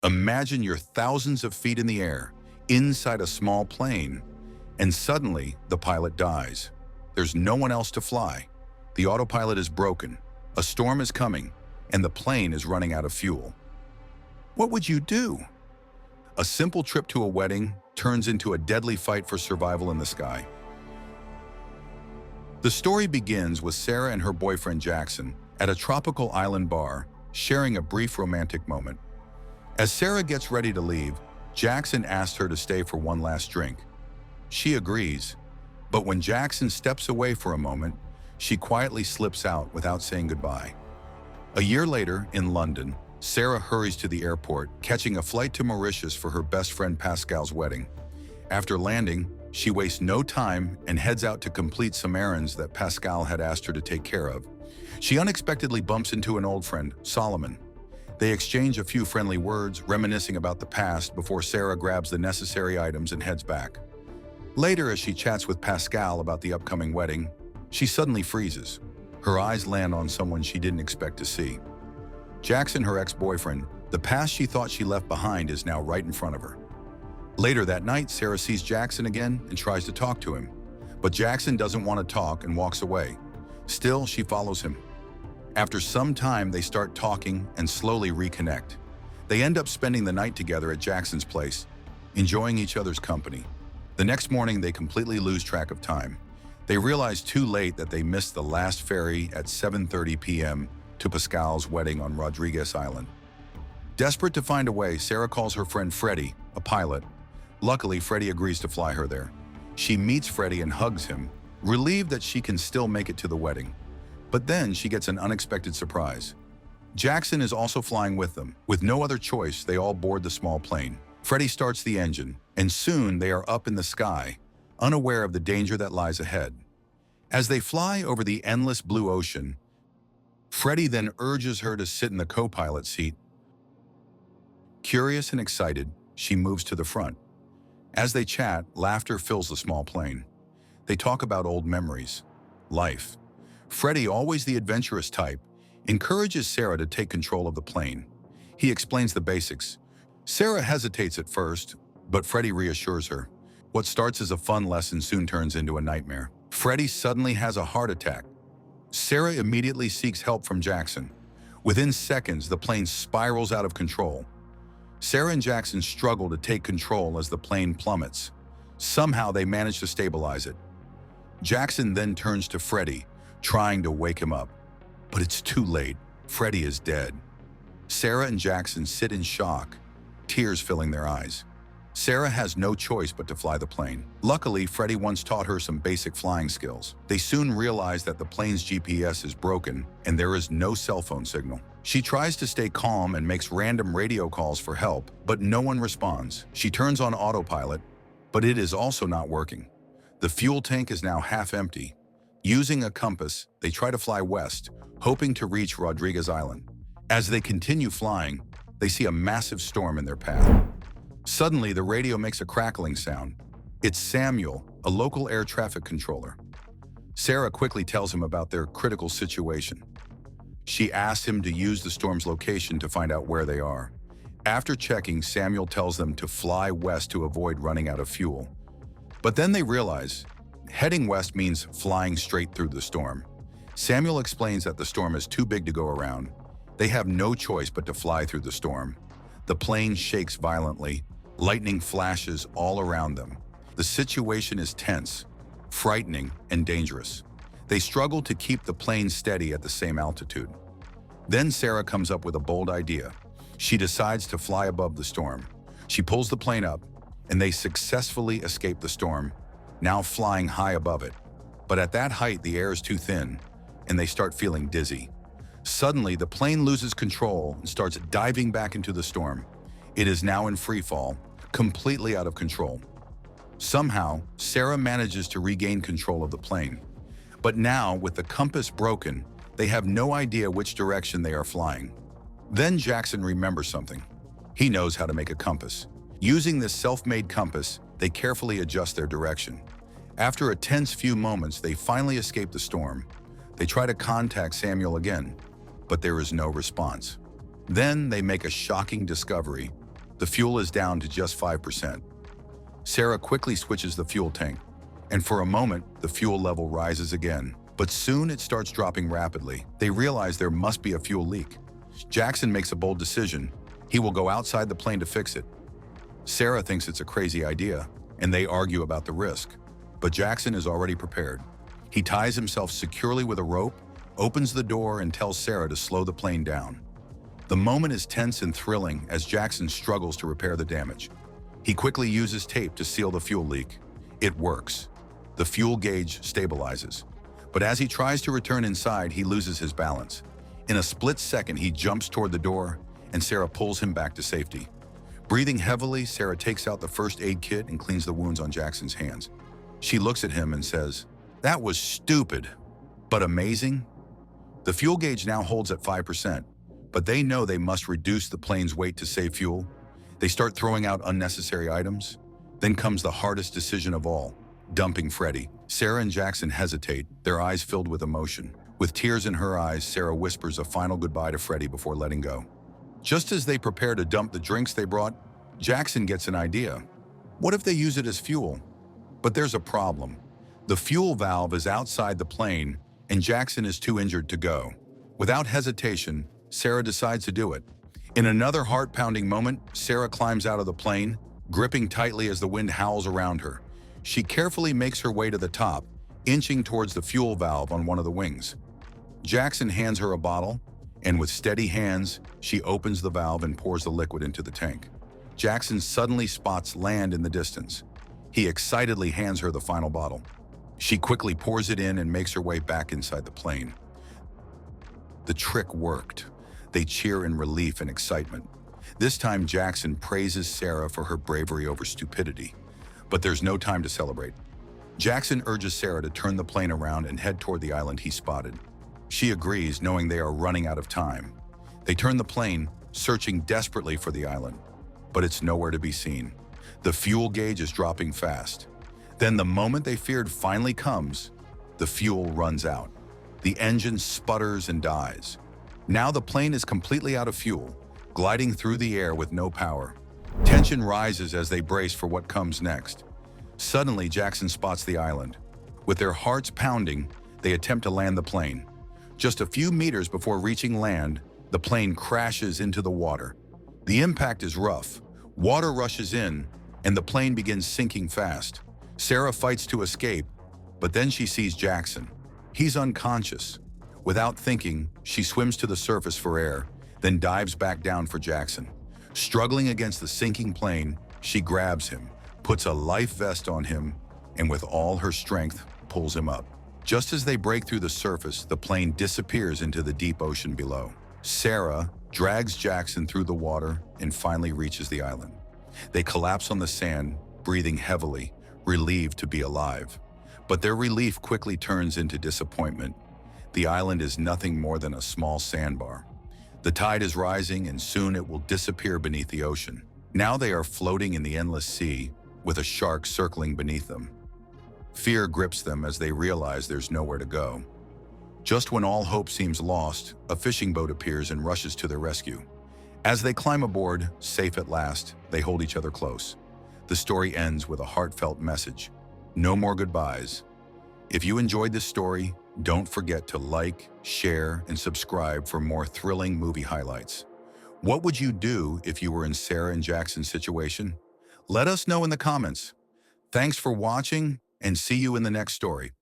Imagine you're thousands of feet in the air, inside a small plane, and suddenly the pilot dies. There's no one else to fly. The autopilot is broken, a storm is coming, and the plane is running out of fuel. What would you do? A simple trip to a wedding turns into a deadly fight for survival in the sky. The story begins with Sarah and her boyfriend Jackson at a tropical island bar, sharing a brief romantic moment. As Sarah gets ready to leave, Jackson asks her to stay for one last drink. She agrees, but when Jackson steps away for a moment, she quietly slips out without saying goodbye. A year later, in London, Sarah hurries to the airport, catching a flight to Mauritius for her best friend Pascal's wedding. After landing, she wastes no time and heads out to complete some errands that Pascal had asked her to take care of. She unexpectedly bumps into an old friend, Solomon. They exchange a few friendly words, reminiscing about the past before Sarah grabs the necessary items and heads back. Later, as she chats with Pascal about the upcoming wedding, she suddenly freezes. Her eyes land on someone she didn't expect to see. Jackson, her ex-boyfriend, the past she thought she left behind is now right in front of her. Later that night, Sarah sees Jackson again and tries to talk to him. But Jackson doesn't want to talk and walks away. Still, she follows him. After some time, they start talking and slowly reconnect. They end up spending the night together at Jackson's place, enjoying each other's company. The next morning, they completely lose track of time. They realize too late that they missed the last ferry at 7:30 p.m. to Pascal's wedding on Rodriguez Island. Desperate to find a way, Sarah calls her friend Freddie, a pilot. Luckily, Freddie agrees to fly her there. She meets Freddie and hugs him, relieved that she can still make it to the wedding. But then she gets an unexpected surprise. Jackson is also flying with them. With no other choice, they all board the small plane. Freddie starts the engine, and soon they are up in the sky, unaware of the danger that lies ahead. As they fly over the endless blue ocean, Freddie then urges her to sit in the co-pilot seat. Curious and excited, she moves to the front. As they chat, laughter fills the small plane. They talk about old memories, life. Freddie, always the adventurous type, encourages Sarah to take control of the plane. He explains the basics. Sarah hesitates at first, but Freddie reassures her. What starts as a fun lesson soon turns into a nightmare. Freddie suddenly has a heart attack. Sarah immediately seeks help from Jackson. Within seconds, the plane spirals out of control. Sarah and Jackson struggle to take control as the plane plummets. Somehow they manage to stabilize it. Jackson then turns to Freddie, trying to wake him up. But it's too late. Freddie is dead. Sarah and Jackson sit in shock, tears filling their eyes. Sarah has no choice but to fly the plane. Luckily, Freddie once taught her some basic flying skills. They soon realize that the plane's GPS is broken and there is no cell phone signal. She tries to stay calm and makes random radio calls for help, but no one responds. She turns on autopilot, but it is also not working. The fuel tank is now half empty. Using a compass, they try to fly west, hoping to reach Rodriguez Island. As they continue flying, they see a massive storm in their path. Suddenly, the radio makes a crackling sound. It's Samuel, a local air traffic controller. Sarah quickly tells him about their critical situation. She asks him to use the storm's location to find out where they are. After checking, Samuel tells them to fly west to avoid running out of fuel. But then they realize heading west means flying straight through the storm. Samuel explains that the storm is too big to go around. They have no choice but to fly through the storm. The plane shakes violently. Lightning flashes all around them. The situation is tense, frightening, and dangerous. They struggle to keep the plane steady at the same altitude. Then Sarah comes up with a bold idea. She decides to fly above the storm. She pulls the plane up, and they successfully escape the storm, now flying high above it. But at that height, the air is too thin, and they start feeling dizzy. Suddenly, the plane loses control and starts diving back into the storm. It is now in free fall, completely out of control. Somehow, Sarah manages to regain control of the plane. But now, with the compass broken, they have no idea which direction they are flying. Then Jackson remembers something. He knows how to make a compass. Using this self-made compass, they carefully adjust their direction. After a tense few moments, they finally escape the storm. They try to contact Samuel again, but there is no response. Then they make a shocking discovery. The fuel is down to just 5%. Sarah quickly switches the fuel tank, and for a moment, the fuel level rises again. But soon it starts dropping rapidly. They realize there must be a fuel leak. Jackson makes a bold decision. He will go outside the plane to fix it. Sarah thinks it's a crazy idea, and they argue about the risk. But Jackson is already prepared. He ties himself securely with a rope, opens the door, and tells Sarah to slow the plane down. The moment is tense and thrilling as Jackson struggles to repair the damage. He quickly uses tape to seal the fuel leak. It works. The fuel gauge stabilizes. But as he tries to return inside, he loses his balance. In a split second, he jumps toward the door, and Sarah pulls him back to safety. Breathing heavily, Sarah takes out the first aid kit and cleans the wounds on Jackson's hands. She looks at him and says, "That was stupid, but amazing." The fuel gauge now holds at 5%, but they know they must reduce the plane's weight to save fuel. They start throwing out unnecessary items. Then comes the hardest decision of all, dumping Freddie. Sarah and Jackson hesitate, their eyes filled with emotion. With tears in her eyes, Sarah whispers a final goodbye to Freddie before letting go. Just as they prepare to dump the drinks they brought, Jackson gets an idea. What if they use it as fuel? But there's a problem. The fuel valve is outside the plane, and Jackson is too injured to go. Without hesitation, Sarah decides to do it. In another heart-pounding moment, Sarah climbs out of the plane, gripping tightly as the wind howls around her. She carefully makes her way to the top, inching towards the fuel valve on one of the wings. Jackson hands her a bottle, and with steady hands, she opens the valve and pours the liquid into the tank. Jackson suddenly spots land in the distance. He excitedly hands her the final bottle. She quickly pours it in and makes her way back inside the plane. The trick worked. They cheer in relief and excitement. This time, Jackson praises Sarah for her bravery over stupidity. But there's no time to celebrate. Jackson urges Sarah to turn the plane around and head toward the island he spotted. She agrees, knowing they are running out of time. They turn the plane, searching desperately for the island. But it's nowhere to be seen. The fuel gauge is dropping fast. Then the moment they feared finally comes, the fuel runs out. The engine sputters and dies. Now the plane is completely out of fuel, gliding through the air with no power. Tension rises as they brace for what comes next. Suddenly, Jackson spots the island. With their hearts pounding, they attempt to land the plane. Just a few meters before reaching land, the plane crashes into the water. The impact is rough. Water rushes in, and the plane begins sinking fast. Sarah fights to escape, but then she sees Jackson. He's unconscious. Without thinking, she swims to the surface for air, then dives back down for Jackson. Struggling against the sinking plane, she grabs him, puts a life vest on him, and with all her strength, pulls him up. Just as they break through the surface, the plane disappears into the deep ocean below. Sarah drags Jackson through the water and finally reaches the island. They collapse on the sand, breathing heavily, relieved to be alive. But their relief quickly turns into disappointment. The island is nothing more than a small sandbar. The tide is rising, and soon it will disappear beneath the ocean. Now they are floating in the endless sea, with a shark circling beneath them. Fear grips them as they realize there's nowhere to go. Just when all hope seems lost, a fishing boat appears and rushes to their rescue. As they climb aboard, safe at last, they hold each other close. The story ends with a heartfelt message. No more goodbyes. If you enjoyed this story, don't forget to like, share, and subscribe for more thrilling movie highlights. What would you do if you were in Sarah and Jackson's situation? Let us know in the comments. Thanks for watching, and see you in the next story.